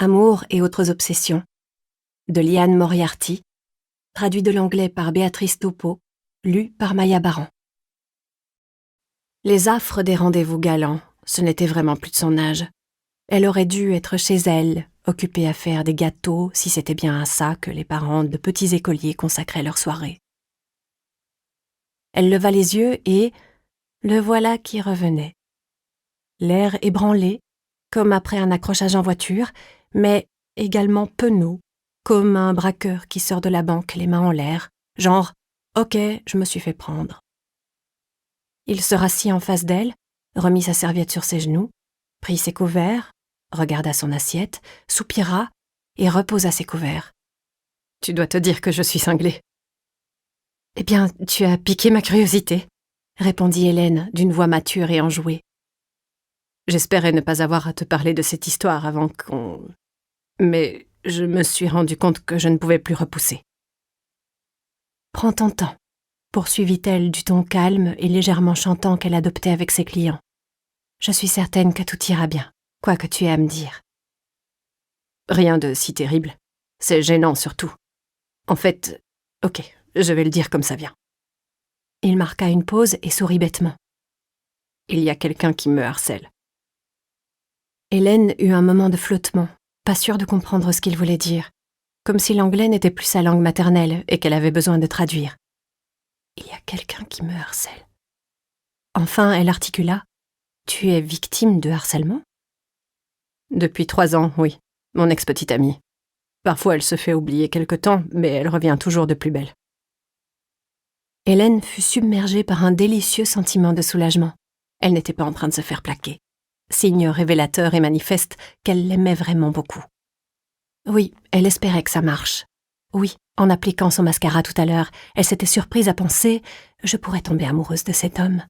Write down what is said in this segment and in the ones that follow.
Amour et autres obsessions, de Liane Moriarty, traduit de l'anglais par Béatrice Topeau, lu par Maya Baran. Les affres des rendez-vous galants, ce n'était vraiment plus de son âge. Elle aurait dû être chez elle, occupée à faire des gâteaux, si c'était bien à ça que les parents de petits écoliers consacraient leur soirée. Elle leva les yeux et le voilà qui revenait. L'air ébranlé, comme après un accrochage en voiture, mais également penaud, comme un braqueur qui sort de la banque les mains en l'air, genre « Ok, je me suis fait prendre ». Il se rassit en face d'elle, remit sa serviette sur ses genoux, prit ses couverts, regarda son assiette, soupira et reposa ses couverts. « Tu dois te dire que je suis cinglée. »« Eh bien, tu as piqué ma curiosité, » répondit Hélène d'une voix mature et enjouée. « J'espérais ne pas avoir à te parler de cette histoire avant qu'on... Mais je me suis rendu compte que je ne pouvais plus repousser. »« Prends ton temps, » poursuivit-elle du ton calme et légèrement chantant qu'elle adoptait avec ses clients. « Je suis certaine que tout ira bien, quoi que tu aies à me dire. » Rien de si terrible. C'est gênant surtout. En fait, ok, je vais le dire comme ça vient. Il marqua une pause et sourit bêtement. Il y a quelqu'un qui me harcèle. Hélène eut un moment de flottement, pas sûre de comprendre ce qu'il voulait dire, comme si l'anglais n'était plus sa langue maternelle et qu'elle avait besoin de traduire. Il y a quelqu'un qui me harcèle. Enfin, elle articula. Tu es victime de harcèlement ? Depuis 3 ans, oui, mon ex-petite amie. Parfois, elle se fait oublier quelque temps, mais elle revient toujours de plus belle. Hélène fut submergée par un délicieux sentiment de soulagement. Elle n'était pas en train de se faire plaquer. Signe révélateur et manifeste qu'elle l'aimait vraiment beaucoup. Oui, elle espérait que ça marche. Oui, en appliquant son mascara tout à l'heure, elle s'était surprise à penser « Je pourrais tomber amoureuse de cet homme ».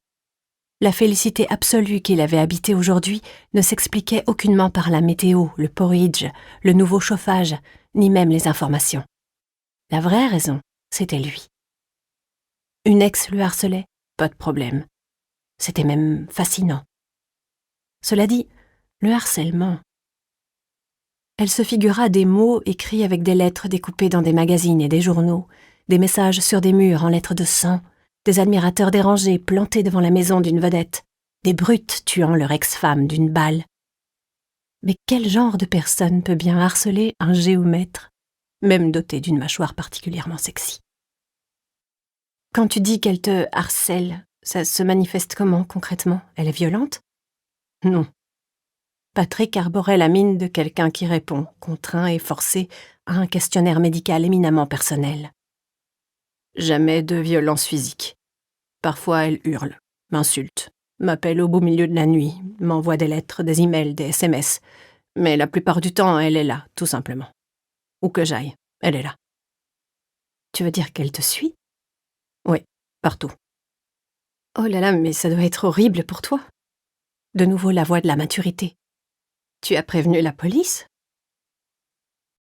La félicité absolue qu'il avait habitée aujourd'hui ne s'expliquait aucunement par la météo, le porridge, le nouveau chauffage, ni même les informations. La vraie raison, c'était lui. Une ex le harcelait, pas de problème. C'était même fascinant. Cela dit, le harcèlement. Elle se figura des mots écrits avec des lettres découpées dans des magazines et des journaux, des messages sur des murs en lettres de sang, des admirateurs dérangés plantés devant la maison d'une vedette, des brutes tuant leur ex-femme d'une balle. Mais quel genre de personne peut bien harceler un géomètre, même doté d'une mâchoire particulièrement sexy ? Quand tu dis qu'elle te harcèle, ça se manifeste comment concrètement ? Elle est violente ? Non. Patrick arborait la mine de quelqu'un qui répond, contraint et forcé, à un questionnaire médical éminemment personnel. Jamais de violence physique. Parfois, elle hurle, m'insulte, m'appelle au beau milieu de la nuit, m'envoie des lettres, des emails, des SMS. Mais la plupart du temps, elle est là, tout simplement. Où que j'aille, elle est là. Tu veux dire qu'elle te suit ? Oui, partout. Oh là là, mais ça doit être horrible pour toi. De nouveau la voix de la maturité. Tu as prévenu la police ?